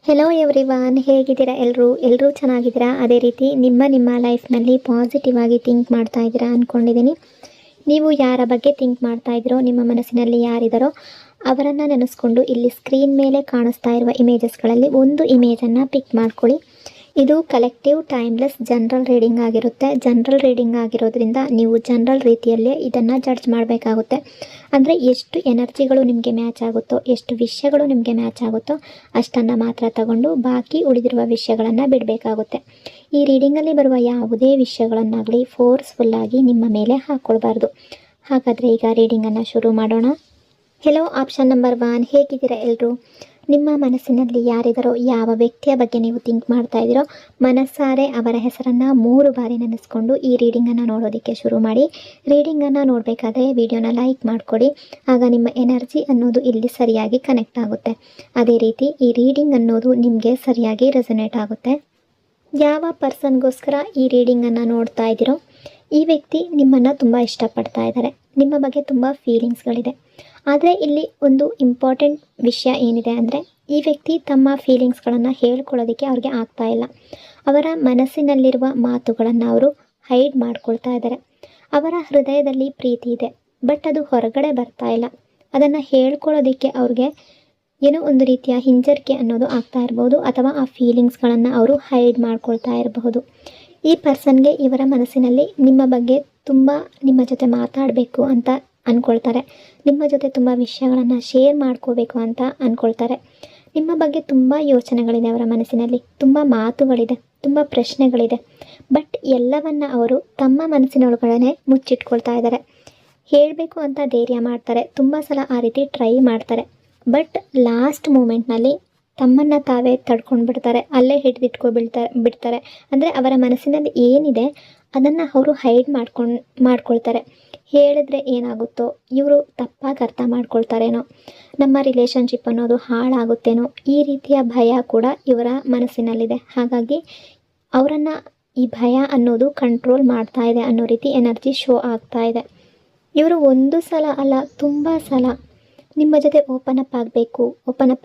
Hello everyone, ಹೇಗಿದ್ದೀರಾ? ಎಲ್ಲರೂ ಚೆನ್ನಾಗಿದ್ದೀರಾ? ಅದೇ ರೀತಿ ನಿಮ್ಮ ಲೈಫ್ನಲ್ಲಿ ಪಾಸಿಟಿವ್ ಆಗಿ ಥಿಂಕ್ ಮಾಡ್ತಾ ಇದ್ದೀರಾ ಅಂದ್ಕೊಂಡಿದ್ದೀನಿ. ನೀವು ಯಾರ ಬಗ್ಗೆ ಥಿಂಕ್ ಮಾಡ್ತಾ ಇದ್ದೀರೋ, ನಿಮ್ಮ ಮನಸ್ಸಿನಲ್ಲಿ ಯಾರಿದ್ದಾರೋ ಅವರನ್ನು ನೆನೆಸ್ಕೊಂಡು ಇಲ್ಲಿ ಸ್ಕ್ರೀನ್ ಮೇಲೆ ಕಾಣಿಸ್ತಾ ಇರುವ ಇಮೇಜಸ್ಗಳಲ್ಲಿ ಒಂದು ಇಮೇಜನ್ನು ಪಿಕ್ ಮಾಡ್ಕೊಳ್ಳಿ. ಇದು ಕಲೆಕ್ಟಿವ್ ಟೈಮ್ಲೆಸ್ ಜನರಲ್ ರೀಡಿಂಗ್ ಆಗಿರುತ್ತೆ. ಜನರಲ್ ರೀಡಿಂಗ್ ಆಗಿರೋದ್ರಿಂದ ನೀವು ಜನರಲ್ ರೀತಿಯಲ್ಲೇ ಇದನ್ನು ಜಡ್ಜ್ ಮಾಡಬೇಕಾಗುತ್ತೆ. ಅಂದರೆ ಎಷ್ಟು ಎನರ್ಜಿಗಳು ನಿಮಗೆ ಮ್ಯಾಚ್ ಆಗುತ್ತೋ, ಎಷ್ಟು ವಿಷಯಗಳು ನಿಮಗೆ ಮ್ಯಾಚ್ ಆಗುತ್ತೋ ಅಷ್ಟನ್ನು ಮಾತ್ರ ತಗೊಂಡು ಬಾಕಿ ಉಳಿದಿರುವ ವಿಷಯಗಳನ್ನು ಬಿಡಬೇಕಾಗುತ್ತೆ. ಈ ರೀಡಿಂಗಲ್ಲಿ ಬರುವ ಯಾವುದೇ ವಿಷಯಗಳನ್ನಾಗಲಿ ಫೋರ್ಸ್ಫುಲ್ಲಾಗಿ ನಿಮ್ಮ ಮೇಲೆ ಹಾಕ್ಕೊಳ್ಬಾರ್ದು. ಹಾಗಾದರೆ ಈಗ ರೀಡಿಂಗನ್ನು ಶುರು ಮಾಡೋಣ. ಹೆಲೋ ಆಪ್ಷನ್ ನಂಬರ್ 1, ಹೇಗಿದ್ದೀರಾ ಎಲ್ಲರೂ? ನಿಮ್ಮ ಮನಸ್ಸಿನಲ್ಲಿ ಯಾರಿದ್ದಾರೋ, ಯಾವ ವ್ಯಕ್ತಿಯ ಬಗ್ಗೆ ನೀವು ಥಿಂಕ್ ಮಾಡ್ತಾ ಇದ್ದೀರೋ ಮನಸ್ಸಾರೆ ಅವರ ಹೆಸರನ್ನು 3 ಬಾರಿ ನೆನೆಸ್ಕೊಂಡು ಈ ರೀಡಿಂಗನ್ನು ನೋಡೋದಕ್ಕೆ ಶುರು ಮಾಡಿ. ರೀಡಿಂಗನ್ನು ನೋಡಬೇಕಾದ್ರೆ ವಿಡಿಯೋನ ಲೈಕ್ ಮಾಡಿಕೊಡಿ. ಆಗ ನಿಮ್ಮ ಎನರ್ಜಿ ಅನ್ನೋದು ಇಲ್ಲಿ ಸರಿಯಾಗಿ ಕನೆಕ್ಟ್ ಆಗುತ್ತೆ. ಅದೇ ರೀತಿ ಈ ರೀಡಿಂಗ್ ಅನ್ನೋದು ನಿಮಗೆ ಸರಿಯಾಗಿ ರೆಸೊನೇಟ್ ಆಗುತ್ತೆ. ಯಾವ ಪರ್ಸನ್ಗೋಸ್ಕರ ಈ ರೀಡಿಂಗನ್ನು ನೋಡ್ತಾ ಇದ್ದೀರೋ ಈ ವ್ಯಕ್ತಿ ನಿಮ್ಮನ್ನು ತುಂಬ ಇಷ್ಟಪಡ್ತಾ ಇದ್ದಾರೆ. ನಿಮ್ಮ ಬಗ್ಗೆ ತುಂಬ ಫೀಲಿಂಗ್ಸ್ಗಳಿದೆ. ಆದರೆ ಇಲ್ಲಿ ಒಂದು ಇಂಪಾರ್ಟೆಂಟ್ ವಿಷಯ ಏನಿದೆ ಅಂದರೆ, ಈ ವ್ಯಕ್ತಿ ತಮ್ಮ ಫೀಲಿಂಗ್ಸ್ಗಳನ್ನು ಹೇಳ್ಕೊಳ್ಳೋದಕ್ಕೆ ಅವ್ರಿಗೆ ಆಗ್ತಾ ಇಲ್ಲ. ಅವರ ಮನಸ್ಸಿನಲ್ಲಿರುವ ಮಾತುಗಳನ್ನು ಅವರು ಹೈಡ್ ಮಾಡ್ಕೊಳ್ತಾ ಇದ್ದಾರೆ. ಅವರ ಹೃದಯದಲ್ಲಿ ಪ್ರೀತಿ ಇದೆ, ಬಟ್ ಅದು ಹೊರಗಡೆ ಬರ್ತಾ ಇಲ್ಲ. ಅದನ್ನು ಹೇಳ್ಕೊಳ್ಳೋದಕ್ಕೆ ಅವ್ರಿಗೆ ಏನೋ ಒಂದು ರೀತಿಯ ಹಿಂಜರಿಕೆ ಅನ್ನೋದು ಆಗ್ತಾ ಇರ್ಬೋದು, ಅಥವಾ ಆ ಫೀಲಿಂಗ್ಸ್ಗಳನ್ನು ಅವರು ಹೈಡ್ ಮಾಡ್ಕೊಳ್ತಾ ಇರಬಹುದು. ಈ ಪರ್ಸನ್ಗೆ ಇವರ ಮನಸ್ಸಿನಲ್ಲಿ ನಿಮ್ಮ ಬಗ್ಗೆ ತುಂಬ ನಿಮ್ಮ ಜೊತೆ ಮಾತಾಡಬೇಕು ಅಂತ ಅಂದ್ಕೊಳ್ತಾರೆ. ನಿಮ್ಮ ಜೊತೆ ತುಂಬ ವಿಷಯಗಳನ್ನು ಶೇರ್ ಮಾಡ್ಕೋಬೇಕು ಅಂತ ಅಂದ್ಕೊಳ್ತಾರೆ. ನಿಮ್ಮ ಬಗ್ಗೆ ತುಂಬ ಯೋಚನೆಗಳಿದೆ ಅವರ ಮನಸ್ಸಿನಲ್ಲಿ, ತುಂಬ ಮಾತುಗಳಿದೆ, ತುಂಬ ಪ್ರಶ್ನೆಗಳಿದೆ. ಬಟ್ ಎಲ್ಲವನ್ನು ಅವರು ತಮ್ಮ ಮನಸ್ಸಿನೊಳಗಡೆ ಮುಚ್ಚಿಟ್ಕೊಳ್ತಾ ಇದ್ದಾರೆ. ಹೇಳಬೇಕು ಅಂತ ಧೈರ್ಯ ಮಾಡ್ತಾರೆ, ತುಂಬ ಸಲ ಆ ರೀತಿ ಟ್ರೈ ಮಾಡ್ತಾರೆ. ಬಟ್ ಲಾಸ್ಟ್ ಮೂಮೆಂಟ್ನಲ್ಲಿ ತಮ್ಮನ್ನು ತಾವೇ ತಡ್ಕೊಂಡು ಬಿಡ್ತಾರೆ, ಅಲ್ಲೇ ಬಿಡ್ತಾರೆ. ಅಂದರೆ ಅವರ ಮನಸ್ಸಿನಲ್ಲಿ ಏನಿದೆ ಅದನ್ನು ಅವರು ಹೈಡ್ ಮಾಡ್ಕೊಳ್ತಾರೆ. ಹೇಳಿದ್ರೆ ಏನಾಗುತ್ತೋ, ಇವರು ತಪ್ಪಾಗಿ ಅರ್ಥ ಮಾಡ್ಕೊಳ್ತಾರೇನೋ, ನಮ್ಮ ರಿಲೇಷನ್ಶಿಪ್ ಅನ್ನೋದು ಹಾಳಾಗುತ್ತೇನೋ, ಈ ರೀತಿಯ ಭಯ ಕೂಡ ಇವರ ಮನಸ್ಸಿನಲ್ಲಿದೆ. ಹಾಗಾಗಿ ಅವರನ್ನು ಈ ಭಯ ಅನ್ನೋದು ಕಂಟ್ರೋಲ್ ಮಾಡ್ತಾ ಇದೆ ಅನ್ನೋ ರೀತಿ ಎನರ್ಜಿ ಶೋ ಆಗ್ತಾ ಇದೆ. ಇವರು ಒಂದು ಸಲ ಅಲ್ಲ, ತುಂಬ ಸಲ ನಿಮ್ಮ ಜೊತೆ ಓಪನ್ ಅಪ್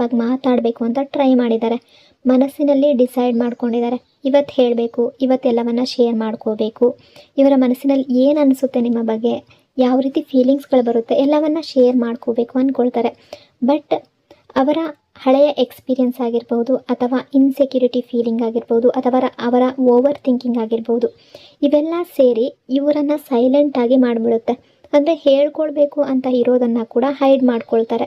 ಆಗಿ ಮಾತಾಡಬೇಕು ಅಂತ ಟ್ರೈ ಮಾಡಿದ್ದಾರೆ. ಮನಸ್ಸಿನಲ್ಲಿ ಡಿಸೈಡ್ ಮಾಡ್ಕೊಂಡಿದ್ದಾರೆ, ಇವತ್ತು ಹೇಳಬೇಕು, ಇವತ್ತೆಲ್ಲವನ್ನು ಶೇರ್ ಮಾಡ್ಕೋಬೇಕು. ಇವರ ಮನಸ್ಸಿನಲ್ಲಿ ಏನು ಅನಿಸುತ್ತೆ ನಿಮ್ಮ ಬಗ್ಗೆ, ಯಾವ ರೀತಿ ಫೀಲಿಂಗ್ಸ್ಗಳು ಬರುತ್ತೆ, ಎಲ್ಲವನ್ನು ಶೇರ್ ಮಾಡ್ಕೋಬೇಕು ಅಂದ್ಕೊಳ್ತಾರೆ. ಬಟ್ ಅವರ ಹಳೆಯ ಎಕ್ಸ್ಪೀರಿಯನ್ಸ್ ಆಗಿರ್ಬೋದು, ಅಥವಾ ಇನ್ಸೆಕ್ಯೂರಿಟಿ ಫೀಲಿಂಗ್ ಆಗಿರ್ಬೋದು, ಅಥವಾ ಅವರ ಓವರ್ ಥಿಂಕಿಂಗ್ ಆಗಿರ್ಬೋದು, ಇವೆಲ್ಲ ಸೇರಿ ಇವರನ್ನು ಸೈಲೆಂಟಾಗಿ ಮಾಡಿಬಿಡುತ್ತೆ. ಅಂದರೆ ಹೇಳ್ಕೊಳ್ಬೇಕು ಅಂತ ಇರೋದನ್ನು ಕೂಡ ಹೈಡ್ ಮಾಡ್ಕೊಳ್ತಾರೆ.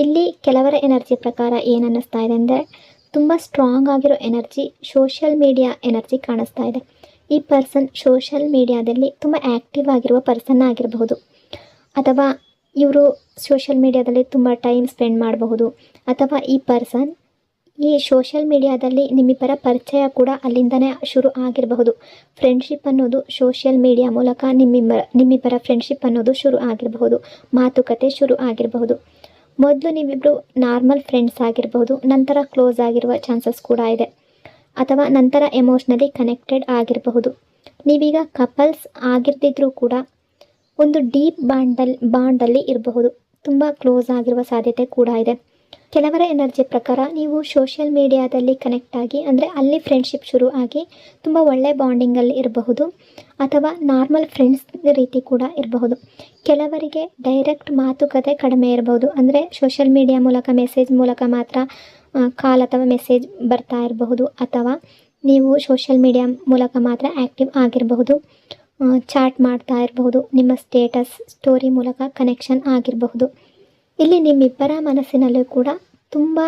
ಇಲ್ಲಿ ಕೆಲವರ ಎನರ್ಜಿ ಪ್ರಕಾರ ಏನು ಅನ್ನಿಸ್ತಾ ಇದೆ ಅಂದರೆ, ತುಂಬ ಸ್ಟ್ರಾಂಗ್ ಆಗಿರೋ ಎನರ್ಜಿ, ಸೋಷಿಯಲ್ ಮೀಡಿಯಾ ಎನರ್ಜಿ ಕಾಣಿಸ್ತಾ ಇದೆ. ಈ ಪರ್ಸನ್ ಸೋಷಿಯಲ್ ಮೀಡಿಯಾದಲ್ಲಿ ತುಂಬ ಆ್ಯಕ್ಟಿವ್ ಆಗಿರುವ ಪರ್ಸನ್ ಆಗಿರಬಹುದು, ಅಥವಾ ಇವರು ಸೋಷಿಯಲ್ ಮೀಡಿಯಾದಲ್ಲಿ ತುಂಬ ಟೈಮ್ ಸ್ಪೆಂಡ್ ಮಾಡಬಹುದು, ಅಥವಾ ಈ ಪರ್ಸನ್ ಈ ಸೋಷಿಯಲ್ ಮೀಡಿಯಾದಲ್ಲಿ ನಿಮ್ಮಿಬ್ಬರ ಪರಿಚಯ ಕೂಡ ಅಲ್ಲಿಂದನೇ ಶುರು ಆಗಿರಬಹುದು. ಫ್ರೆಂಡ್ಶಿಪ್ ಅನ್ನೋದು ಸೋಷಿಯಲ್ ಮೀಡಿಯಾ ಮೂಲಕ ನಿಮ್ಮಿಬ್ಬರ ಫ್ರೆಂಡ್ಶಿಪ್ ಅನ್ನೋದು ಶುರು ಆಗಿರಬಹುದು, ಮಾತುಕತೆ ಶುರು ಆಗಿರಬಹುದು. ಮೊದಲು ನೀವಿಬ್ಬರು ನಾರ್ಮಲ್ ಫ್ರೆಂಡ್ಸ್ ಆಗಿರಬಹುದು, ನಂತರ ಕ್ಲೋಸ್ ಆಗಿರುವ ಚಾನ್ಸಸ್ ಕೂಡ ಇದೆ, ಅಥವಾ ನಂತರ ಎಮೋಷ್ನಲಿ ಕನೆಕ್ಟೆಡ್ ಆಗಿರಬಹುದು. ನೀವೀಗ ಕಪಲ್ಸ್ ಆಗಿರ್ದಿದ್ರೂ ಕೂಡ ಒಂದು ಡೀಪ್ ಬಾಂಡಲ್ಲಿ ಇರಬಹುದು, ತುಂಬ ಕ್ಲೋಸ್ ಆಗಿರುವ ಸಾಧ್ಯತೆ ಕೂಡ ಇದೆ. ಕೆಲವರ ಎನರ್ಜಿ ಪ್ರಕಾರ ನೀವು ಸೋಷಿಯಲ್ ಮೀಡಿಯಾದಲ್ಲಿ ಕನೆಕ್ಟ್ ಆಗಿ, ಅಂದರೆ ಅಲ್ಲಿ ಫ್ರೆಂಡ್ಶಿಪ್ ಶುರು ಆಗಿ ತುಂಬ ಒಳ್ಳೆ ಬಾಂಡಿಂಗಲ್ಲಿ ಇರಬಹುದು, ಅಥವಾ ನಾರ್ಮಲ್ ಫ್ರೆಂಡ್ಸ್ ರೀತಿ ಕೂಡ ಇರಬಹುದು. ಕೆಲವರಿಗೆ ಡೈರೆಕ್ಟ್ ಮಾತುಕತೆ ಕಡಿಮೆ ಇರಬಹುದು, ಅಂದರೆ ಸೋಷಿಯಲ್ ಮೀಡಿಯಾ ಮೂಲಕ ಮೆಸೇಜ್ ಮೂಲಕ ಮಾತ್ರ ಕಾಲ್ ಅಥವಾ ಮೆಸೇಜ್ ಬರ್ತಾ ಇರಬಹುದು, ಅಥವಾ ನೀವು ಸೋಷಿಯಲ್ ಮೀಡಿಯಾ ಮೂಲಕ ಮಾತ್ರ ಆ್ಯಕ್ಟಿವ್ ಆಗಿರಬಹುದು, ಚಾಟ್ ಮಾಡ್ತಾ ಇರಬಹುದು, ನಿಮ್ಮ ಸ್ಟೇಟಸ್ ಸ್ಟೋರಿ ಮೂಲಕ ಕನೆಕ್ಷನ್ ಆಗಿರಬಹುದು. ಇಲ್ಲಿ ನಿಮ್ಮಿಬ್ಬರ ಮನಸ್ಸಿನಲ್ಲೂ ಕೂಡ ತುಂಬ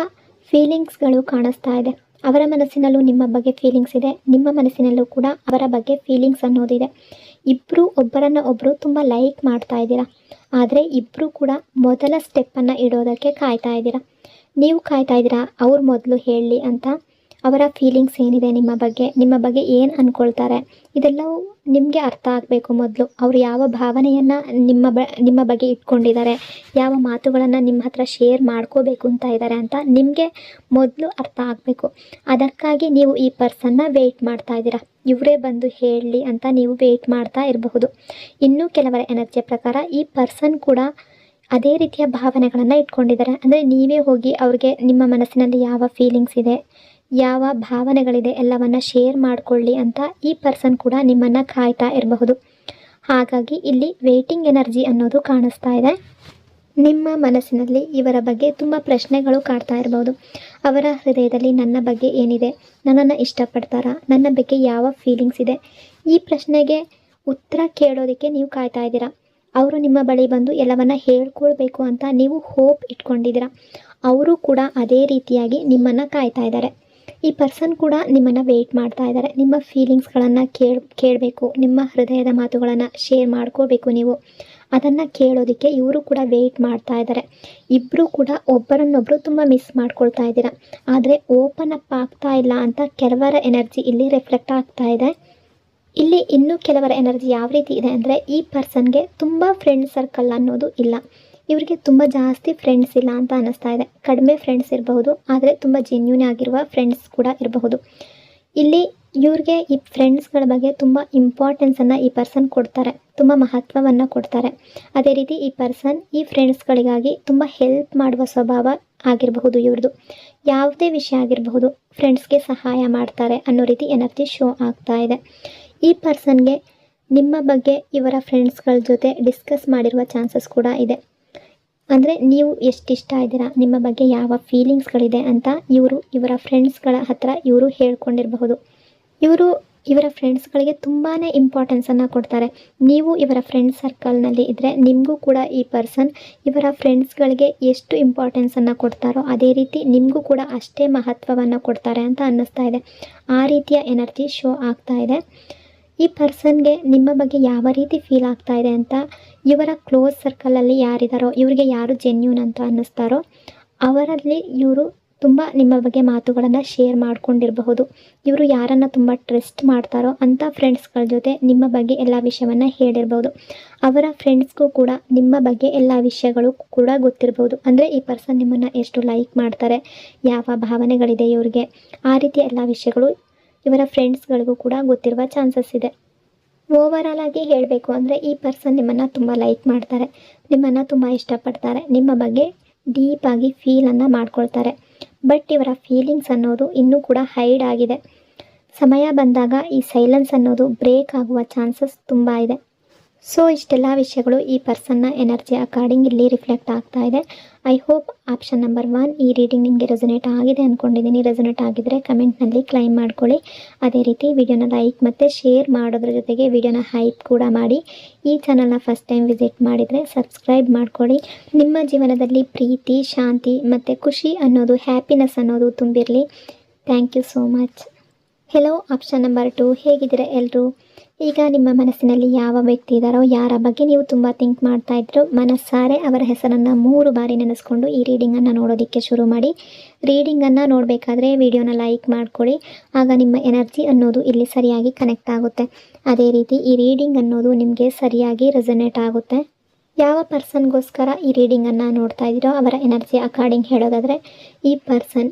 ಫೀಲಿಂಗ್ಸ್ಗಳು ಕಾಣಿಸ್ತಾ ಇದೆ. ಅವರ ಮನಸ್ಸಿನಲ್ಲೂ ನಿಮ್ಮ ಬಗ್ಗೆ ಫೀಲಿಂಗ್ಸ್ ಇದೆ, ನಿಮ್ಮ ಮನಸ್ಸಿನಲ್ಲೂ ಕೂಡ ಅವರ ಬಗ್ಗೆ ಫೀಲಿಂಗ್ಸ್ ಅನ್ನೋದಿದೆ. ಇಬ್ಬರು ಒಬ್ಬರನ್ನು ತುಂಬ ಲೈಕ್ ಮಾಡ್ತಾ ಇದ್ದೀರಾ, ಆದರೆ ಇಬ್ಬರು ಕೂಡ ಮೊದಲ ಸ್ಟೆಪ್ಪನ್ನು ಇಡೋದಕ್ಕೆ ಕಾಯ್ತಾ ಇದ್ದೀರಾ. ನೀವು ಕಾಯ್ತಾ ಇದ್ದೀರಾ ಅವ್ರು ಮೊದಲು ಹೇಳಲಿ ಅಂತ. ಅವರ ಫೀಲಿಂಗ್ಸ್ ಏನಿದೆ ನಿಮ್ಮ ಬಗ್ಗೆ ಏನು ಅಂದ್ಕೊಳ್ತಾರೆ, ಇದೆಲ್ಲವೂ ನಿಮಗೆ ಅರ್ಥ ಆಗಬೇಕು. ಮೊದಲು ಅವರು ಯಾವ ಭಾವನೆಯನ್ನು ನಿಮ್ಮ ಬಗ್ಗೆ ಇಟ್ಕೊಂಡಿದ್ದಾರೆ, ಯಾವ ಮಾತುಗಳನ್ನು ನಿಮ್ಮ ಹತ್ರ ಶೇರ್ ಮಾಡ್ಕೋಬೇಕು ಅಂತ ಇದ್ದಾರೆ ಅಂತ ನಿಮಗೆ ಮೊದಲು ಅರ್ಥ ಆಗಬೇಕು. ಅದಕ್ಕಾಗಿ ನೀವು ಈ ಪರ್ಸನ್ನ ವೆಯ್ಟ್ ಮಾಡ್ತಾ ಇದ್ದೀರಾ, ಇವರೇ ಬಂದು ಹೇಳಲಿ ಅಂತ ನೀವು ವೆಯ್ಟ್ ಮಾಡ್ತಾ ಇರಬಹುದು. ಇನ್ನೂ ಕೆಲವರ ಎನರ್ಜಿ ಪ್ರಕಾರ ಈ ಪರ್ಸನ್ ಕೂಡ ಅದೇ ರೀತಿಯ ಭಾವನೆಗಳನ್ನು ಇಟ್ಕೊಂಡಿದ್ದಾರೆ. ಅಂದರೆ ನೀವೇ ಹೋಗಿ ಅವ್ರಿಗೆ ನಿಮ್ಮ ಮನಸ್ಸಿನಲ್ಲಿ ಯಾವ ಫೀಲಿಂಗ್ಸ್ ಇದೆ, ಯಾವ ಭಾವನೆಗಳಿದೆ ಎಲ್ಲವನ್ನು ಶೇರ್ ಮಾಡಿಕೊಳ್ಳಿ ಅಂತ ಈ ಪರ್ಸನ್ ಕೂಡ ನಿಮ್ಮನ್ನು ಕಾಯ್ತಾ ಇರಬಹುದು. ಹಾಗಾಗಿ ಇಲ್ಲಿ ವೇಟಿಂಗ್ ಎನರ್ಜಿ ಅನ್ನೋದು ಕಾಣಿಸ್ತಾ ಇದೆ. ನಿಮ್ಮ ಮನಸ್ಸಿನಲ್ಲಿ ಇವರ ಬಗ್ಗೆ ತುಂಬ ಪ್ರಶ್ನೆಗಳು ಕಾಡ್ತಾ ಇರಬಹುದು. ಅವರ ಹೃದಯದಲ್ಲಿ ನನ್ನ ಬಗ್ಗೆ ಏನಿದೆ, ನನ್ನನ್ನು ಇಷ್ಟಪಡ್ತಾರಾ, ನನ್ನ ಬಗ್ಗೆ ಯಾವ ಫೀಲಿಂಗ್ಸ್ ಇದೆ, ಈ ಪ್ರಶ್ನೆಗೆ ಉತ್ತರ ಕೇಳೋದಕ್ಕೆ ನೀವು ಕಾಯ್ತಾ ಇದ್ದೀರಾ. ಅವರು ನಿಮ್ಮ ಬಳಿ ಬಂದು ಎಲ್ಲವನ್ನ ಹೇಳ್ಕೊಳ್ಬೇಕು ಅಂತ ನೀವು ಹೋಪ್ ಇಟ್ಕೊಂಡಿದ್ದೀರಾ. ಅವರು ಕೂಡ ಅದೇ ರೀತಿಯಾಗಿ ನಿಮ್ಮನ್ನು ಕಾಯ್ತಾ ಇದ್ದಾರೆ. ಈ ಪರ್ಸನ್ ಕೂಡ ನಿಮ್ಮನ್ನು ವೆಯ್ಟ್ ಮಾಡ್ತಾ ಇದ್ದಾರೆ. ನಿಮ್ಮ ಫೀಲಿಂಗ್ಸ್ಗಳನ್ನು ಕೇಳಬೇಕು, ನಿಮ್ಮ ಹೃದಯದ ಮಾತುಗಳನ್ನು ಶೇರ್ ಮಾಡ್ಕೋಬೇಕು. ನೀವು ಅದನ್ನು ಕೇಳೋದಕ್ಕೆ ಇವರು ಕೂಡ ವೆಯ್ಟ್ ಮಾಡ್ತಾ ಇದ್ದಾರೆ. ಇಬ್ಬರು ಕೂಡ ಒಬ್ಬರನ್ನೊಬ್ಬರು ತುಂಬ ಮಿಸ್ ಮಾಡ್ಕೊಳ್ತಾ ಇದ್ದೀರಾ. ಆದರೆ ಓಪನ್ ಅಪ್ ಆಗ್ತಾ ಇಲ್ಲ ಅಂತ ಕೆಲವರ ಎನರ್ಜಿ ಇಲ್ಲಿ ರಿಫ್ಲೆಕ್ಟ್ ಆಗ್ತಾ ಇದೆ. ಇಲ್ಲಿ ಇನ್ನೂ ಕೆಲವರ ಎನರ್ಜಿ ಯಾವ ರೀತಿ ಇದೆ ಅಂದರೆ, ಈ ಪರ್ಸನ್ಗೆ ತುಂಬ ಫ್ರೆಂಡ್ ಸರ್ಕಲ್ ಅನ್ನೋದು ಇಲ್ಲ. ಇವರಿಗೆ ತುಂಬ ಜಾಸ್ತಿ ಫ್ರೆಂಡ್ಸ್ ಇಲ್ಲ ಅಂತ ಅನ್ನಿಸ್ತಾ ಇದೆ. ಕಡಿಮೆ ಫ್ರೆಂಡ್ಸ್ ಇರಬಹುದು, ಆದರೆ ತುಂಬ ಜೆನ್ಯೂನ್ ಆಗಿರುವ ಫ್ರೆಂಡ್ಸ್ ಕೂಡ ಇರಬಹುದು. ಇಲ್ಲಿ ಇವ್ರಿಗೆ ಈ ಫ್ರೆಂಡ್ಸ್ಗಳ ಬಗ್ಗೆ ತುಂಬ ಇಂಪಾರ್ಟೆನ್ಸನ್ನು ಈ ಪರ್ಸನ್ ಕೊಡ್ತಾರೆ, ತುಂಬ ಮಹತ್ವವನ್ನು ಕೊಡ್ತಾರೆ. ಅದೇ ರೀತಿ ಈ ಪರ್ಸನ್ ಈ ಫ್ರೆಂಡ್ಸ್ಗಳಿಗಾಗಿ ತುಂಬ ಹೆಲ್ಪ್ ಮಾಡುವ ಸ್ವಭಾವ ಆಗಿರಬಹುದು ಇವ್ರದ್ದು. ಯಾವುದೇ ವಿಷಯ ಆಗಿರಬಹುದು ಫ್ರೆಂಡ್ಸ್ಗೆ ಸಹಾಯ ಮಾಡ್ತಾರೆ ಅನ್ನೋ ರೀತಿ ಎನರ್ಜಿ ಶೋ ಆಗ್ತಾ ಇದೆ. ಈ ಪರ್ಸನ್ಗೆ ನಿಮ್ಮ ಬಗ್ಗೆ ಇವರ ಫ್ರೆಂಡ್ಸ್ಗಳ ಜೊತೆ ಡಿಸ್ಕಸ್ ಮಾಡಿರುವ ಚಾನ್ಸಸ್ ಕೂಡ ಇದೆ. ಅಂದರೆ ನೀವು ಎಷ್ಟಿಷ್ಟ ಇದ್ದೀರಾ, ನಿಮ್ಮ ಬಗ್ಗೆ ಯಾವ ಫೀಲಿಂಗ್ಸ್ಗಳಿದೆ ಅಂತ ಇವರ ಫ್ರೆಂಡ್ಸ್ಗಳ ಹತ್ರ ಇವರು ಹೇಳ್ಕೊಂಡಿರಬಹುದು. ಇವರ ಫ್ರೆಂಡ್ಸ್ಗಳಿಗೆ ತುಂಬಾ ಇಂಪಾರ್ಟೆನ್ಸನ್ನು ಕೊಡ್ತಾರೆ. ನೀವು ಇವರ ಫ್ರೆಂಡ್ಸ್ ಸರ್ಕಲ್ನಲ್ಲಿ ಇದ್ದರೆ ನಿಮಗೂ ಕೂಡ ಈ ಪರ್ಸನ್ ಇವರ ಫ್ರೆಂಡ್ಸ್ಗಳಿಗೆ ಎಷ್ಟು ಇಂಪಾರ್ಟೆನ್ಸನ್ನು ಕೊಡ್ತಾರೋ ಅದೇ ರೀತಿ ನಿಮಗೂ ಕೂಡ ಅಷ್ಟೇ ಮಹತ್ವವನ್ನು ಕೊಡ್ತಾರೆ ಅಂತ ಅನ್ನಿಸ್ತಾ ಇದೆ. ಆ ರೀತಿಯ ಎನರ್ಜಿ ಶೋ ಆಗ್ತಾ ಇದೆ. ಈ ಪರ್ಸನ್ಗೆ ನಿಮ್ಮ ಬಗ್ಗೆ ಯಾವ ರೀತಿ ಫೀಲ್ ಆಗ್ತಾ ಇದೆ ಅಂತ ಇವರ ಕ್ಲೋಸ್ ಸರ್ಕಲಲ್ಲಿ ಯಾರಿದ್ದಾರೋ, ಇವರಿಗೆ ಯಾರು ಜೆನ್ಯೂನ್ ಅಂತ ಅನ್ನಿಸ್ತಾರೋ ಅವರಲ್ಲಿ ಇವರು ತುಂಬ ನಿಮ್ಮ ಬಗ್ಗೆ ಮಾತುಗಳನ್ನು ಶೇರ್ ಮಾಡ್ಕೊಂಡಿರಬಹುದು. ಇವರು ಯಾರನ್ನು ತುಂಬ ಟ್ರಸ್ಟ್ ಮಾಡ್ತಾರೋ ಅಂಥ ಫ್ರೆಂಡ್ಸ್ಗಳ ಜೊತೆ ನಿಮ್ಮ ಬಗ್ಗೆ ಎಲ್ಲ ವಿಷಯವನ್ನು ಹೇಳಿರ್ಬೋದು. ಅವರ ಫ್ರೆಂಡ್ಸ್ಗೂ ಕೂಡ ನಿಮ್ಮ ಬಗ್ಗೆ ಎಲ್ಲ ವಿಷಯಗಳು ಕೂಡ ಗೊತ್ತಿರ್ಬೋದು. ಅಂದರೆ ಈ ಪರ್ಸನ್ ನಿಮ್ಮನ್ನು ಎಷ್ಟು ಲೈಕ್ ಮಾಡ್ತಾರೆ, ಯಾವ ಭಾವನೆಗಳಿದೆ ಇವ್ರಿಗೆ, ಆ ರೀತಿಯ ಎಲ್ಲ ವಿಷಯಗಳು ಇವರ ಫ್ರೆಂಡ್ಸ್ಗಳಿಗೂ ಕೂಡ ಗೊತ್ತಿರುವ ಚಾನ್ಸಸ್ ಇದೆ. ಓವರಾಲ್ ಆಗಿ ಹೇಳಬೇಕು ಅಂದರೆ ಈ ಪರ್ಸನ್ ನಿಮ್ಮನ್ನು ತುಂಬ ಲೈಕ್ ಮಾಡ್ತಾರೆ, ನಿಮ್ಮನ್ನು ತುಂಬ ಇಷ್ಟಪಡ್ತಾರೆ, ನಿಮ್ಮ ಬಗ್ಗೆ ಡೀಪಾಗಿ ಫೀಲನ್ನು ಮಾಡ್ಕೊಳ್ತಾರೆ. ಬಟ್ ಇವರ ಫೀಲಿಂಗ್ಸ್ ಅನ್ನೋದು ಇನ್ನೂ ಕೂಡ ಹೈಡ್ ಆಗಿದೆ. ಸಮಯ ಬಂದಾಗ ಈ ಸೈಲೆನ್ಸ್ ಅನ್ನೋದು ಬ್ರೇಕ್ ಆಗುವ ಚಾನ್ಸಸ್ ತುಂಬ ಇದೆ. ಸೊ ಇಷ್ಟೆಲ್ಲ ವಿಷಯಗಳು ಈ ಪರ್ಸನ್ನ ಎನರ್ಜಿ ಅಕಾರ್ಡಿಂಗ್ ಇಲ್ಲಿ ರಿಫ್ಲೆಕ್ಟ್ ಆಗ್ತಾ ಇದೆ. ಐ ಹೋಪ್ ಆಪ್ಷನ್ ನಂಬರ್ 1 ಈ ರೀಡಿಂಗ್ ನಿಮಗೆ ರೆಸೊನೇಟ್ ಆಗಿದೆ ಅಂದ್ಕೊಂಡಿದ್ದೀನಿ. ರೆಸೊನೇಟ್ ಆಗಿದ್ದರೆ ಕಮೆಂಟ್ನಲ್ಲಿ ಕ್ಲೈಮ್ ಮಾಡ್ಕೊಳ್ಳಿ. ಅದೇ ರೀತಿ ವಿಡಿಯೋನ ಲೈಕ್ ಮತ್ತು ಶೇರ್ ಮಾಡೋದ್ರ ಜೊತೆಗೆ ವಿಡಿಯೋನ ಹೈಪ್ ಕೂಡ ಮಾಡಿ. ಈ ಚಾನಲ್ನ ಫಸ್ಟ್ ಟೈಮ್ ವಿಸಿಟ್ ಮಾಡಿದರೆ ಸಬ್ಸ್ಕ್ರೈಬ್ ಮಾಡ್ಕೊಳ್ಳಿ. ನಿಮ್ಮ ಜೀವನದಲ್ಲಿ ಪ್ರೀತಿ, ಶಾಂತಿ ಮತ್ತು ಖುಷಿ ಅನ್ನೋದು, ಹ್ಯಾಪಿನೆಸ್ ಅನ್ನೋದು ತುಂಬಿರಲಿ. Thank you so much. Hello option number 2, ಹೇಗಿದ್ದೀರಾ ಎಲ್ಲರೂ? ಈಗ ನಿಮ್ಮ ಮನಸ್ಸಿನಲ್ಲಿ ಯಾವ ವ್ಯಕ್ತಿ ಇದ್ದಾರೋ, ಯಾರ ಬಗ್ಗೆ ನೀವು ತುಂಬ ಥಿಂಕ್ ಮಾಡ್ತಾ ಇದ್ರು, ಮನಸ್ಸಾರೆ ಅವರ ಹೆಸರನ್ನು 3 ಬಾರಿ ನೆನೆಸ್ಕೊಂಡು ಈ ರೀಡಿಂಗನ್ನು ನೋಡೋದಕ್ಕೆ ಶುರು ಮಾಡಿ. ರೀಡಿಂಗನ್ನು ನೋಡಬೇಕಾದ್ರೆ ವಿಡಿಯೋನ ಲೈಕ್ ಮಾಡ್ಕೊಳ್ಳಿ. ಆಗ ನಿಮ್ಮ ಎನರ್ಜಿ ಅನ್ನೋದು ಇಲ್ಲಿ ಸರಿಯಾಗಿ ಕನೆಕ್ಟ್ ಆಗುತ್ತೆ. ಅದೇ ರೀತಿ ಈ ರೀಡಿಂಗ್ ಅನ್ನೋದು ನಿಮಗೆ ಸರಿಯಾಗಿ ರೆಸೊನೇಟ್ ಆಗುತ್ತೆ. ಯಾವ ಪರ್ಸನ್ಗೋಸ್ಕರ ಈ ರೀಡಿಂಗನ್ನು ನೋಡ್ತಾ ಇದ್ದೀರೋ ಅವರ ಎನರ್ಜಿ ಅಕಾರ್ಡಿಂಗ್ ಹೇಳೋದಾದರೆ, ಈ ಪರ್ಸನ್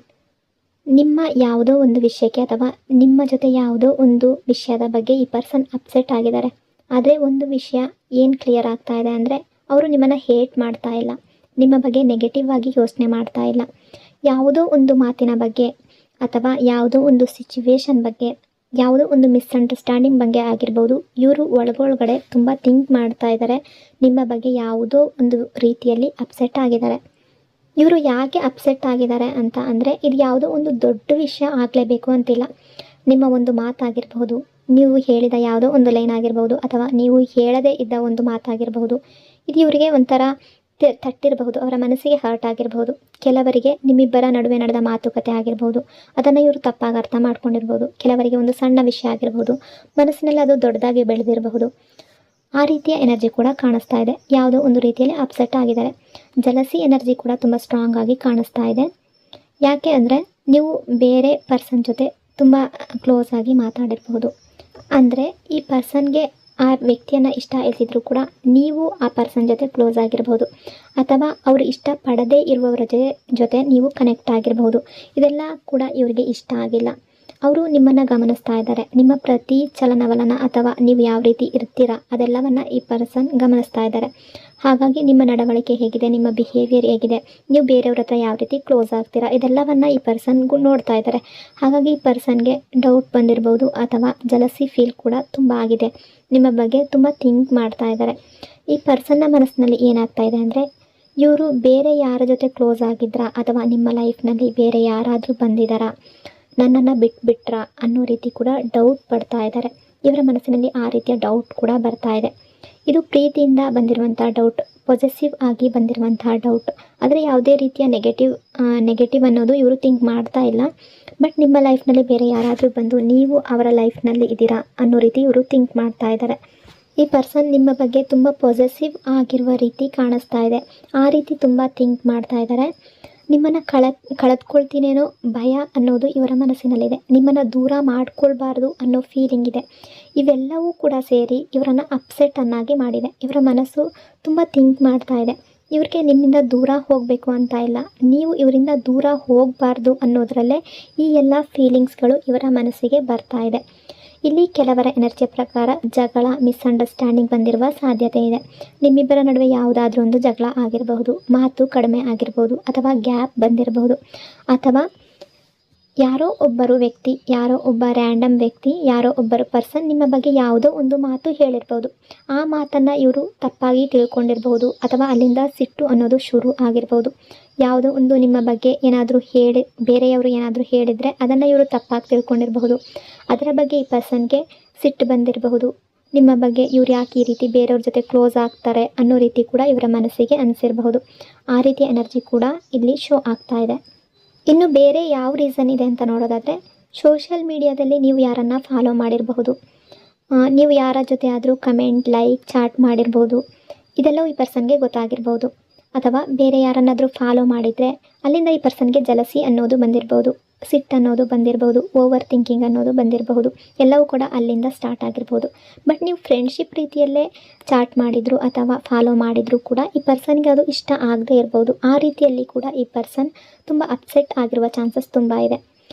ನಿಮ್ಮ ಯಾವುದೋ ಒಂದು ವಿಷಯಕ್ಕೆ ಅಥವಾ ನಿಮ್ಮ ಜೊತೆ ಯಾವುದೋ ಒಂದು ವಿಷಯದ ಬಗ್ಗೆ ಈ ಪರ್ಸನ್ ಅಪ್ಸೆಟ್ ಆಗಿದ್ದಾರೆ. ಆದರೆ ಒಂದು ವಿಷಯ ಏನು ಕ್ಲಿಯರ್ ಆಗ್ತಾ ಇದೆ ಅಂದರೆ, ಅವರು ನಿಮ್ಮನ್ನು ಹೇಟ್ ಮಾಡ್ತಾ ಇಲ್ಲ, ನಿಮ್ಮ ಬಗ್ಗೆ ನೆಗೆಟಿವ್ ಆಗಿ ಯೋಚನೆ ಮಾಡ್ತಾ ಇಲ್ಲ. ಯಾವುದೋ ಒಂದು ಮಾತಿನ ಬಗ್ಗೆ ಅಥವಾ ಯಾವುದೋ ಒಂದು ಸಿಚುವೇಶನ್ ಬಗ್ಗೆ, ಯಾವುದೋ ಒಂದು ಮಿಸ್ಅಂಡರ್ಸ್ಟ್ಯಾಂಡಿಂಗ್ ಬಗ್ಗೆ ಆಗಿರ್ಬೋದು, ಇವರು ಒಳಗೊಳಗಡೆ ತುಂಬ ಥಿಂಕ್ ಮಾಡ್ತಾ ಇದ್ದಾರೆ. ನಿಮ್ಮ ಬಗ್ಗೆ ಯಾವುದೋ ಒಂದು ರೀತಿಯಲ್ಲಿ ಅಪ್ಸೆಟ್ ಆಗಿದ್ದಾರೆ. ಇವರು ಯಾಕೆ ಅಪ್ಸೆಟ್ ಆಗಿದ್ದಾರೆ ಅಂತ ಅಂದರೆ, ಇದು ಯಾವುದೋ ಒಂದು ದೊಡ್ಡ ವಿಷಯ ಆಗಲೇಬೇಕು ಅಂತಿಲ್ಲ. ನಿಮ್ಮ ಒಂದು ಮಾತಾಗಿರಬಹುದು, ನೀವು ಹೇಳಿದ ಯಾವುದೋ ಒಂದು ಲೈನ್ ಆಗಿರ್ಬೋದು, ಅಥವಾ ನೀವು ಹೇಳದೇ ಇದ್ದ ಒಂದು ಮಾತಾಗಿರಬಹುದು. ಇದು ಇವರಿಗೆ ಒಂಥರ ತಟ್ಟಿರಬಹುದು, ಅವರ ಮನಸ್ಸಿಗೆ ಹರ್ಟ್ ಆಗಿರಬಹುದು. ಕೆಲವರಿಗೆ ನಿಮ್ಮಿಬ್ಬರ ನಡುವೆ ನಡೆದ ಮಾತುಕತೆ ಆಗಿರ್ಬೋದು, ಅದನ್ನು ಇವರು ತಪ್ಪಾಗಿ ಅರ್ಥ ಮಾಡ್ಕೊಂಡಿರ್ಬೋದು. ಕೆಲವರಿಗೆ ಒಂದು ಸಣ್ಣ ವಿಷಯ ಆಗಿರ್ಬೋದು, ಮನಸ್ಸಿನಲ್ಲಿ ಅದು ದೊಡ್ಡದಾಗಿ ಬೆಳೆದಿರಬಹುದು. ಆ ರೀತಿಯ ಎನರ್ಜಿ ಕೂಡ ಕಾಣಿಸ್ತಾ ಇದೆ. ಯಾವುದೋ ಒಂದು ರೀತಿಯಲ್ಲಿ ಅಪ್ಸೆಟ್ ಆಗಿದ್ದಾರೆ. ಜಲಸಿ ಎನರ್ಜಿ ಕೂಡ ತುಂಬ ಸ್ಟ್ರಾಂಗ್ ಆಗಿ ಕಾಣಿಸ್ತಾ ಇದೆ. ಯಾಕೆ ಅಂದರೆ, ನೀವು ಬೇರೆ ಪರ್ಸನ್ ಜೊತೆ ತುಂಬ ಕ್ಲೋಸ್ ಆಗಿ ಮಾತಾಡಿರಬಹುದು. ಅಂದರೆ ಈ ಪರ್ಸನ್ಗೆ ಆ ವ್ಯಕ್ತಿಯನ್ನು ಇಷ್ಟ ಇಲ್ದಿದ್ರೂ ಕೂಡ ನೀವು ಆ ಪರ್ಸನ್ ಜೊತೆ ಕ್ಲೋಸ್ ಆಗಿರಬಹುದು, ಅಥವಾ ಅವರು ಇಷ್ಟಪಡದೇ ಇರುವವರ ಜೊತೆ ನೀವು ಕನೆಕ್ಟ್ ಆಗಿರಬಹುದು. ಇದೆಲ್ಲ ಕೂಡ ಇವರಿಗೆ ಇಷ್ಟ ಆಗಿಲ್ಲ. ಅವರು ನಿಮ್ಮನ್ನು ಗಮನಿಸ್ತಾ ಇದ್ದಾರೆ. ನಿಮ್ಮ ಪ್ರತಿ ಚಲನವಲನ ಅಥವಾ ನೀವು ಯಾವ ರೀತಿ ಇರ್ತೀರಾ ಅದೆಲ್ಲವನ್ನು ಈ ಪರ್ಸನ್ ಗಮನಿಸ್ತಾ ಇದ್ದಾರೆ. ಹಾಗಾಗಿ ನಿಮ್ಮ ನಡವಳಿಕೆ ಹೇಗಿದೆ, ನಿಮ್ಮ ಬಿಹೇವಿಯರ್ ಹೇಗಿದೆ, ನೀವು ಬೇರೆಯವ್ರ ಹತ್ರ ಯಾವ ರೀತಿ ಕ್ಲೋಸ್ ಆಗ್ತೀರಾ ಇದೆಲ್ಲವನ್ನು ಈ ಪರ್ಸನ್ಗೂ ನೋಡ್ತಾ ಇದ್ದಾರೆ. ಹಾಗಾಗಿ ಈ ಪರ್ಸನ್ಗೆ ಡೌಟ್ ಬಂದಿರ್ಬೋದು ಅಥವಾ ಜಲಸಿ ಫೀಲ್ ಕೂಡ ತುಂಬ ಆಗಿದೆ. ನಿಮ್ಮ ಬಗ್ಗೆ ತುಂಬ ಥಿಂಕ್ ಮಾಡ್ತಾ ಇದ್ದಾರೆ. ಈ ಪರ್ಸನ್ನ ಮನಸ್ಸಿನಲ್ಲಿ ಏನಾಗ್ತಾ ಇದೆ ಅಂದರೆ, ಇವರು ಬೇರೆ ಯಾರ ಜೊತೆ ಕ್ಲೋಸ್ ಆಗಿದ್ರಾ ಅಥವಾ ನಿಮ್ಮ ಲೈಫ್ನಲ್ಲಿ ಬೇರೆ ಯಾರಾದರೂ ಬಂದಿದ್ದಾರಾ, ನನ್ನನ್ನು ಬಿಟ್ಬಿಟ್ರಾ ಅನ್ನೋ ರೀತಿ ಕೂಡ ಡೌಟ್ ಪಡ್ತಾ ಇದ್ದಾರೆ. ಇವರ ಮನಸ್ಸಿನಲ್ಲಿ ಆ ರೀತಿಯ ಡೌಟ್ ಕೂಡ ಬರ್ತಾ ಇದೆ. ಇದು ಪ್ರೀತಿಯಿಂದ ಬಂದಿರುವಂಥ ಡೌಟ್, ಪೊಸೆಸಿವ್ ಆಗಿ ಬಂದಿರುವಂತಹ ಡೌಟ್. ಆದರೆ ಯಾವುದೇ ರೀತಿಯ ನೆಗೆಟಿವ್ ಅನ್ನೋದು ಇವರು ಥಿಂಕ್ ಮಾಡ್ತಾ ಇಲ್ಲ. ಬಟ್ ನಿಮ್ಮ ಲೈಫ್ನಲ್ಲಿ ಬೇರೆ ಯಾರಾದರೂ ಬಂದು ನೀವು ಅವರ ಲೈಫ್ನಲ್ಲಿ ಇದ್ದೀರಾ ಅನ್ನೋ ರೀತಿ ಇವರು ಥಿಂಕ್ ಮಾಡ್ತಾ ಇದ್ದಾರೆ. ಈ ಪರ್ಸನ್ ನಿಮ್ಮ ಬಗ್ಗೆ ತುಂಬ ಪೊಸೆಸಿವ್ ಆಗಿರುವ ರೀತಿ ಕಾಣಿಸ್ತಾ ಇದೆ. ಆ ರೀತಿ ತುಂಬ ಥಿಂಕ್ ಮಾಡ್ತಾ ಇದ್ದಾರೆ. ನಿಮ್ಮನ್ನು ಕಳೆದುಕೊಳ್ತೀನೇನೋ ಭಯ ಅನ್ನೋದು ಇವರ ಮನಸ್ಸಿನಲ್ಲಿದೆ. ನಿಮ್ಮನ್ನು ದೂರ ಮಾಡ್ಕೊಳ್ಬಾರ್ದು ಅನ್ನೋ ಫೀಲಿಂಗ್ ಇದೆ. ಇವೆಲ್ಲವೂ ಕೂಡ ಸೇರಿ ಇವರನ್ನು ಅಪ್ಸೆಟನ್ನಾಗಿ ಮಾಡಿದೆ. ಇವರ ಮನಸ್ಸು ತುಂಬ ಥಿಂಕ್ ಮಾಡ್ತಾ ಇದೆ. ಇವ್ರಿಗೆ ನಿಮ್ಮಿಂದ ದೂರ ಹೋಗಬೇಕು ಅಂತ ಇಲ್ಲ, ನೀವು ಇವರಿಂದ ದೂರ ಹೋಗಬಾರ್ದು ಅನ್ನೋದರಲ್ಲೇ ಈ ಎಲ್ಲ ಫೀಲಿಂಗ್ಸ್ಗಳು ಇವರ ಮನಸ್ಸಿಗೆ ಬರ್ತಾ ಇದೆ. ಇಲ್ಲಿ ಕೆಲವರ ಎನರ್ಜಿಯ ಪ್ರಕಾರ ಜಗಳ, ಮಿಸ್ಅಂಡರ್ಸ್ಟ್ಯಾಂಡಿಂಗ್ ಬಂದಿರುವ ಸಾಧ್ಯತೆ ಇದೆ. ನಿಮ್ಮಿಬ್ಬರ ನಡುವೆ ಯಾವುದಾದ್ರೂ ಒಂದು ಜಗಳ ಆಗಿರಬಹುದು, ಮಾತು ಕಡಿಮೆ ಆಗಿರಬಹುದು, ಅಥವಾ ಗ್ಯಾಪ್ ಬಂದಿರಬಹುದು, ಅಥವಾ ಯಾರೋ ಒಬ್ಬರು ವ್ಯಕ್ತಿ, ಯಾರೋ ಒಬ್ಬ ರ್ಯಾಂಡಮ್ ವ್ಯಕ್ತಿ, ಯಾರೋ ಒಬ್ಬರು ಪರ್ಸನ್ ನಿಮ್ಮ ಬಗ್ಗೆ ಯಾವುದೋ ಒಂದು ಮಾತು ಹೇಳಿರ್ಬೋದು. ಆ ಮಾತನ್ನು ಇವರು ತಪ್ಪಾಗಿ ತಿಳ್ಕೊಂಡಿರ್ಬೋದು, ಅಥವಾ ಅಲ್ಲಿಂದ ಸಿಟ್ಟು ಅನ್ನೋದು ಶುರು ಆಗಿರ್ಬೋದು. ಯಾವುದೋ ಒಂದು ನಿಮ್ಮ ಬಗ್ಗೆ ಏನಾದರೂ ಬೇರೆಯವರು ಏನಾದರೂ ಹೇಳಿದರೆ ಅದನ್ನು ಇವರು ತಪ್ಪಾಗಿ ತಿಳ್ಕೊಂಡಿರಬಹುದು. ಅದರ ಬಗ್ಗೆ ಈ ಪರ್ಸನ್ಗೆ ಸಿಟ್ಟು ಬಂದಿರಬಹುದು. ನಿಮ್ಮ ಬಗ್ಗೆ ಇವ್ರು ಯಾಕೆ ಈ ರೀತಿ ಬೇರೆಯವ್ರ ಜೊತೆ ಕ್ಲೋಸ್ ಆಗ್ತಾರೆ ಅನ್ನೋ ರೀತಿ ಕೂಡ ಇವರ ಮನಸ್ಸಿಗೆ ಅನಿಸಿರಬಹುದು. ಆ ರೀತಿಯ ಎನರ್ಜಿ ಕೂಡ ಇಲ್ಲಿ ಶೋ ಆಗ್ತಾ ಇದೆ. ಇನ್ನು ಬೇರೆ ಯಾವ ರೀಸನ್ ಇದೆ ಅಂತ ನೋಡೋದಾದರೆ, ಸೋಷಿಯಲ್ ಮೀಡಿಯಾದಲ್ಲಿ ನೀವು ಯಾರನ್ನು ಫಾಲೋ ಮಾಡಿರಬಹುದು, ನೀವು ಯಾರ ಜೊತೆ ಆದರೂ ಕಮೆಂಟ್, ಲೈಕ್, ಚಾಟ್ ಮಾಡಿರ್ಬೋದು. ಇದೆಲ್ಲವೂ ಈ ಪರ್ಸನ್ಗೆ ಗೊತ್ತಾಗಿರ್ಬೋದು. ಅಥವಾ ಬೇರೆ ಯಾರನ್ನಾದರೂ ಫಾಲೋ ಮಾಡಿದರೆ ಅಲ್ಲಿಂದ ಈ ಪರ್ಸನ್ಗೆ ಜಲಸಿ ಅನ್ನೋದು ಬಂದಿರ್ಬೋದು, ಸಿಟ್ಟು ಅನ್ನೋದು ಬಂದಿರ್ಬೋದು, ಓವರ್ ಥಿಂಕಿಂಗ್ ಅನ್ನೋದು ಬಂದಿರಬಹುದು. ಎಲ್ಲವೂ ಕೂಡ ಅಲ್ಲಿಂದ ಸ್ಟಾರ್ಟ್ ಆಗಿರ್ಬೋದು. ಬಟ್ ನೀವು ಫ್ರೆಂಡ್ಶಿಪ್ ರೀತಿಯಲ್ಲೇ ಚಾಟ್ ಮಾಡಿದ್ರು ಅಥವಾ ಫಾಲೋ ಮಾಡಿದರೂ ಕೂಡ ಈ ಪರ್ಸನ್ಗೆ ಅದು ಇಷ್ಟ ಆಗದೇ ಇರ್ಬೋದು. ಆ ರೀತಿಯಲ್ಲಿ ಕೂಡ ಈ ಪರ್ಸನ್ ತುಂಬ ಅಪ್ಸೆಟ್ ಆಗಿರುವ ಚಾನ್ಸಸ್ ತುಂಬ ಇದೆ.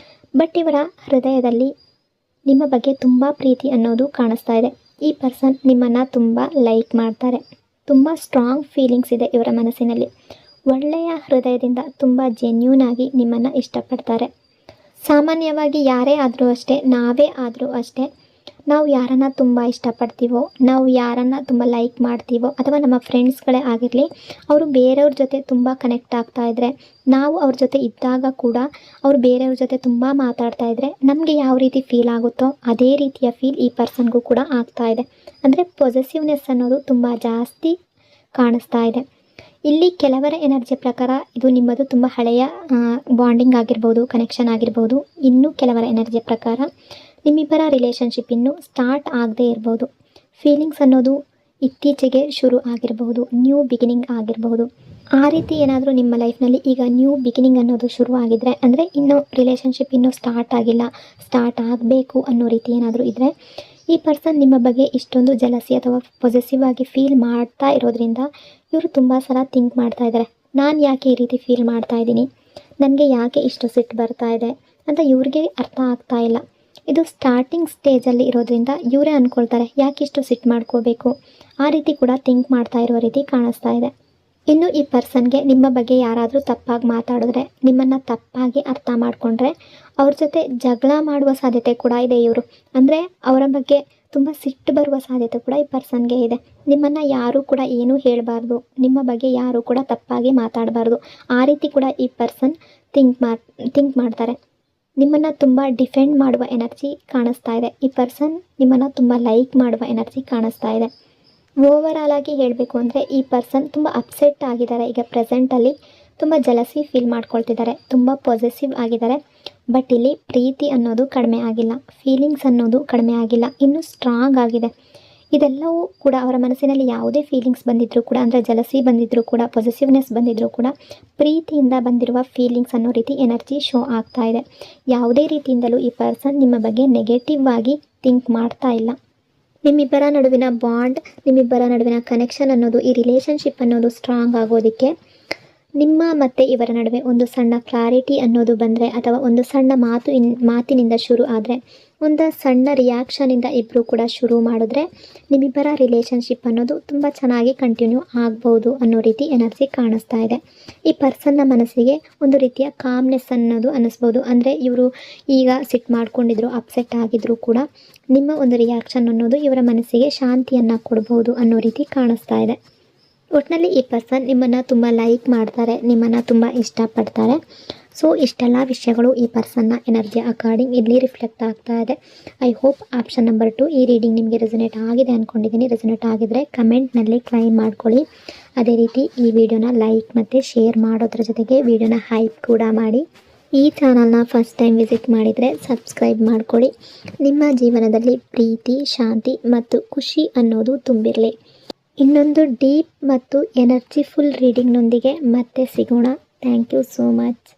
ಬಟ್ ಇವರ ಹೃದಯದಲ್ಲಿ ನಿಮ್ಮ ಬಗ್ಗೆ ತುಂಬ ಪ್ರೀತಿ ಅನ್ನೋದು ಕಾಣಿಸ್ತಾ ಇದೆ. ಈ ಪರ್ಸನ್ ನಿಮ್ಮನ್ನು ತುಂಬ ಲೈಕ್ ಮಾಡ್ತಾರೆ. ತುಂಬ ಸ್ಟ್ರಾಂಗ್ ಫೀಲಿಂಗ್ಸ್ ಇದೆ ಇವರ ಮನಸ್ಸಿನಲ್ಲಿ. ಒಳ್ಳೆಯ ಹೃದಯದಿಂದ ತುಂಬ ಜೆನ್ಯೂನ್ ಆಗಿ ನಿಮ್ಮನ್ನು ಇಷ್ಟಪಡ್ತಾರೆ. ಸಾಮಾನ್ಯವಾಗಿ ಯಾರೇ ಆದರೂ ಅಷ್ಟೇ, ನಾವೇ ಆದರೂ ಅಷ್ಟೇ, ನಾವು ಯಾರನ್ನು ತುಂಬ ಇಷ್ಟಪಡ್ತೀವೋ, ನಾವು ಯಾರನ್ನು ತುಂಬ ಲೈಕ್ ಮಾಡ್ತೀವೋ, ಅಥವಾ ನಮ್ಮ ಫ್ರೆಂಡ್ಸ್ಗಳೇ ಆಗಿರಲಿ, ಅವರು ಬೇರೆಯವ್ರ ಜೊತೆ ತುಂಬ ಕನೆಕ್ಟ್ ಆಗ್ತಾ ಇದ್ದರೆ, ನಾವು ಅವ್ರ ಜೊತೆ ಇದ್ದಾಗ ಕೂಡ ಅವರು ಬೇರೆಯವ್ರ ಜೊತೆ ತುಂಬ ಮಾತಾಡ್ತಾ ಇದ್ದರೆ ನಮಗೆ ಯಾವ ರೀತಿ ಫೀಲ್ ಆಗುತ್ತೋ ಅದೇ ರೀತಿಯ ಫೀಲ್ ಈ ಪರ್ಸನ್ಗೂ ಕೂಡ ಆಗ್ತಾ ಇದೆ. ಅಂದರೆ ಪೊಸೆಸಿವ್ನೆಸ್ ಅನ್ನೋದು ತುಂಬ ಜಾಸ್ತಿ ಕಾಣಿಸ್ತಾ ಇದೆ. ಇಲ್ಲಿ ಕೆಲವರ ಎನರ್ಜಿ ಪ್ರಕಾರ ಇದು ನಿಮ್ಮದು ತುಂಬ ಹಳೆಯ ಬಾಂಡಿಂಗ್ ಆಗಿರ್ಬೋದು, ಕನೆಕ್ಷನ್ ಆಗಿರ್ಬೋದು. ಇನ್ನು ಕೆಲವರ ಎನರ್ಜಿ ಪ್ರಕಾರ ನಿಮ್ಮಿಬ್ಬರ ರಿಲೇಷನ್ಶಿಪ್ ಇನ್ನೂ ಸ್ಟಾರ್ಟ್ ಆಗದೇ ಇರ್ಬೋದು. ಫೀಲಿಂಗ್ಸ್ ಅನ್ನೋದು ಇತ್ತೀಚೆಗೆ ಶುರು ಆಗಿರಬಹುದು, ನ್ಯೂ ಬಿಗಿನಿಂಗ್ ಆಗಿರಬಹುದು. ಆ ರೀತಿ ಏನಾದರೂ ನಿಮ್ಮ ಲೈಫ್ನಲ್ಲಿ ಈಗ ನ್ಯೂ ಬಿಗಿನಿಂಗ್ ಅನ್ನೋದು ಶುರು ಆಗಿದ್ರೆ, ಅಂದರೆ ಇನ್ನೂ ರಿಲೇಷನ್ಶಿಪ್ ಇನ್ನೂ ಸ್ಟಾರ್ಟ್ ಆಗಿಲ್ಲ, ಸ್ಟಾರ್ಟ್ ಆಗಬೇಕು ಅನ್ನೋ ರೀತಿ ಏನಾದರೂ ಇದ್ದರೆ, ಈ ಪರ್ಸನ್ ನಿಮ್ಮ ಬಗ್ಗೆ ಇಷ್ಟೊಂದು ಜಲಸಿ ಅಥವಾ ಪೊಸೆಸಿವ್ ಆಗಿ ಫೀಲ್ ಮಾಡ್ತಾ ಇರೋದ್ರಿಂದ ಇವರು ತುಂಬ ಸಲ ಥಿಂಕ್ ಮಾಡ್ತಾ ಇದ್ದಾರೆ, ನಾನು ಯಾಕೆ ಈ ರೀತಿ ಫೀಲ್ ಮಾಡ್ತಾ ಇದ್ದೀನಿ, ನನಗೆ ಯಾಕೆ ಇಷ್ಟು ಸಿಟ್ಟು ಬರ್ತಾ ಇದೆ ಅಂತ ಇವ್ರಿಗೆ ಅರ್ಥ ಆಗ್ತಾ ಇಲ್ಲ. ಇದು ಸ್ಟಾರ್ಟಿಂಗ್ ಸ್ಟೇಜಲ್ಲಿ ಇರೋದ್ರಿಂದ ಇವರೇ ಅಂದ್ಕೊಳ್ತಾರೆ, ಯಾಕೆ ಇಷ್ಟು ಸಿಟ್ಟು ಮಾಡ್ಕೋಬೇಕು, ಆ ರೀತಿ ಕೂಡ ಥಿಂಕ್ ಮಾಡ್ತಾ ಇರೋ ರೀತಿ ಕಾಣಿಸ್ತಾ ಇದೆ. ಇನ್ನು ಈ ಪರ್ಸನ್ಗೆ ನಿಮ್ಮ ಬಗ್ಗೆ ಯಾರಾದರೂ ತಪ್ಪಾಗಿ ಮಾತಾಡಿದ್ರೆ, ನಿಮ್ಮನ್ನು ತಪ್ಪಾಗಿ ಅರ್ಥ ಮಾಡಿಕೊಂಡ್ರೆ ಅವ್ರ ಜೊತೆ ಜಗಳ ಮಾಡುವ ಸಾಧ್ಯತೆ ಕೂಡ ಇದೆ ಇವರು. ಅಂದರೆ ಅವರ ಬಗ್ಗೆ ತುಂಬ ಸಿಟ್ಟು ಬರುವ ಸಾಧ್ಯತೆ ಕೂಡ ಈ ಪರ್ಸನ್ಗೆ ಇದೆ. ನಿಮ್ಮನ್ನು ಯಾರೂ ಕೂಡ ಏನೂ ಹೇಳಬಾರ್ದು, ನಿಮ್ಮ ಬಗ್ಗೆ ಯಾರೂ ಕೂಡ ತಪ್ಪಾಗಿ ಮಾತಾಡಬಾರ್ದು, ಆ ರೀತಿ ಕೂಡ ಈ ಪರ್ಸನ್ ಥಿಂಕ್ ಮಾಡ್ತಾರೆ. ನಿಮ್ಮನ್ನು ತುಂಬ ಡಿಫೆಂಡ್ ಮಾಡುವ ಎನರ್ಜಿ ಕಾಣಿಸ್ತಾ ಇದೆ. ಈ ಪರ್ಸನ್ ನಿಮ್ಮನ್ನು ತುಂಬ ಲೈಕ್ ಮಾಡುವ ಎನರ್ಜಿ ಕಾಣಿಸ್ತಾ ಇದೆ. ಓವರಾಲ್ ಆಗಿ ಹೇಳಬೇಕು ಅಂದರೆ ಈ ಪರ್ಸನ್ ತುಂಬ ಅಪ್ಸೆಟ್ ಆಗಿದ್ದಾರೆ. ಈಗ ಪ್ರೆಸೆಂಟಲ್ಲಿ ತುಂಬ ಜಲಸಿ ಫೀಲ್ ಮಾಡ್ಕೊಳ್ತಿದ್ದಾರೆ, ತುಂಬ ಪೊಸೆಸಿವ್ ಆಗಿದ್ದಾರೆ. ಬಟ್ ಇಲ್ಲಿ ಪ್ರೀತಿ ಅನ್ನೋದು ಕಡಿಮೆ ಆಗಿಲ್ಲ, ಫೀಲಿಂಗ್ಸ್ ಅನ್ನೋದು ಕಡಿಮೆ ಆಗಿಲ್ಲ, ಇನ್ನೂ ಸ್ಟ್ರಾಂಗ್ ಆಗಿದೆ. ಇದೆಲ್ಲವೂ ಕೂಡ ಅವರ ಮನಸ್ಸಿನಲ್ಲಿ ಯಾವುದೇ ಫೀಲಿಂಗ್ಸ್ ಬಂದಿದ್ದರೂ ಕೂಡ, ಅಂದರೆ ಜಲಸಿ ಬಂದಿದ್ದರೂ ಕೂಡ, ಪೊಸೆಸಿವ್ನೆಸ್ ಬಂದಿದ್ದರೂ ಕೂಡ, ಪ್ರೀತಿಯಿಂದ ಬಂದಿರುವ ಫೀಲಿಂಗ್ಸ್ ಅನ್ನೋ ರೀತಿ ಎನರ್ಜಿ ಶೋ ಆಗ್ತಾ ಇದೆ. ಯಾವುದೇ ರೀತಿಯಿಂದಲೂ ಈ ಪರ್ಸನ್ ನಿಮ್ಮ ಬಗ್ಗೆ ನೆಗೆಟಿವ್ ಆಗಿ ಥಿಂಕ್ ಮಾಡ್ತಾ ಇಲ್ಲ. ನಿಮ್ಮಿಬ್ಬರ ನಡುವಿನ ಬಾಂಡ್, ನಿಮ್ಮಿಬ್ಬರ ನಡುವಿನ ಕನೆಕ್ಷನ್ ಅನ್ನೋದು, ಈ ರಿಲೇಷನ್ಶಿಪ್ ಅನ್ನೋದು ಸ್ಟ್ರಾಂಗ್ ಆಗೋದಕ್ಕೆ ನಿಮ್ಮ ಮತ್ತು ಇವರ ನಡುವೆ ಒಂದು ಸಣ್ಣ ಕ್ಲಾರಿಟಿ ಅನ್ನೋದು ಬಂದರೆ ಅಥವಾ ಒಂದು ಸಣ್ಣ ಮಾತಿನಿಂದ ಶುರು ಆದರೆ ಒಂದು ಸಣ್ಣ ರಿಯಾಕ್ಷನಿಂದ ಇಬ್ಬರು ಕೂಡ ಶುರು ಮಾಡಿದ್ರೆ ನಿಮ್ಮಿಬ್ಬರ ರಿಲೇಷನ್ಶಿಪ್ ಅನ್ನೋದು ತುಂಬ ಚೆನ್ನಾಗಿ ಕಂಟಿನ್ಯೂ ಆಗ್ಬೋದು ಅನ್ನೋ ರೀತಿ ಎನರ್ಜಿ ಕಾಣಿಸ್ತಾ ಇದೆ. ಈ ಪರ್ಸನ್ನ ಮನಸ್ಸಿಗೆ ಒಂದು ರೀತಿಯ ಕಾಮ್ನೆಸ್ ಅನ್ನೋದು ಅನ್ನಿಸ್ಬೋದು. ಅಂದರೆ ಇವರು ಈಗ ಸಿಟ್ಟು ಮಾಡ್ಕೊಂಡಿದ್ರು, ಅಪ್ಸೆಟ್ ಆಗಿದ್ರು ಕೂಡ ನಿಮ್ಮ ಒಂದು ರಿಯಾಕ್ಷನ್ ಅನ್ನೋದು ಇವರ ಮನಸ್ಸಿಗೆ ಶಾಂತಿಯನ್ನು ಕೊಡ್ಬೋದು ಅನ್ನೋ ರೀತಿ ಕಾಣಿಸ್ತಾ ಇದೆ. ಒಟ್ಟಿನಲ್ಲಿ ಈ ಪರ್ಸನ್ ನಿಮ್ಮನ್ನು ತುಂಬ ಲೈಕ್ ಮಾಡ್ತಾರೆ, ನಿಮ್ಮನ್ನು ತುಂಬ ಇಷ್ಟಪಡ್ತಾರೆ. ಸೊ ಇಷ್ಟೆಲ್ಲ ವಿಷಯಗಳು ಈ ಪರ್ಸನ್ನ ಎನರ್ಜಿ ಅಕಾರ್ಡಿಂಗ್ ಇಲ್ಲಿ ರಿಫ್ಲೆಕ್ಟ್ ಆಗ್ತಾ ಇದೆ. ಐ ಹೋಪ್ ಆಪ್ಷನ್ ನಂಬರ್ 2 ಈ ರೀಡಿಂಗ್ ನಿಮಗೆ ರೆಸೊನೇಟ್ ಆಗಿದೆ ಅಂದ್ಕೊಂಡಿದ್ದೀನಿ. ರೆಸೊನೇಟ್ ಆಗಿದ್ರೆ ಕಮೆಂಟ್ನಲ್ಲಿ ಕ್ಲೈಮ್ ಮಾಡ್ಕೊಳ್ಳಿ. ಅದೇ ರೀತಿ ಈ ವಿಡಿಯೋನ ಲೈಕ್ ಮತ್ತು ಶೇರ್ ಮಾಡೋದ್ರ ಜೊತೆಗೆ ವಿಡಿಯೋನ ಹೈಪ್ ಕೂಡ ಮಾಡಿ. ಈ ಚಾನಲ್ನ ಫಸ್ಟ್ ಟೈಮ್ ವಿಸಿಟ್ ಮಾಡಿದರೆ ಸಬ್ಸ್ಕ್ರೈಬ್ ಮಾಡ್ಕೊಳ್ಳಿ. ನಿಮ್ಮ ಜೀವನದಲ್ಲಿ ಪ್ರೀತಿ, ಶಾಂತಿ ಮತ್ತು ಖುಷಿ ಅನ್ನೋದು ತುಂಬಿರಲಿ. ಇನ್ನೊಂದು ಡೀಪ್ ಮತ್ತು ಎನರ್ಜಿಫುಲ್ ರೀಡಿಂಗ್ನೊಂದಿಗೆ ಮತ್ತೆ ಸಿಗೋಣ. Thank you so much.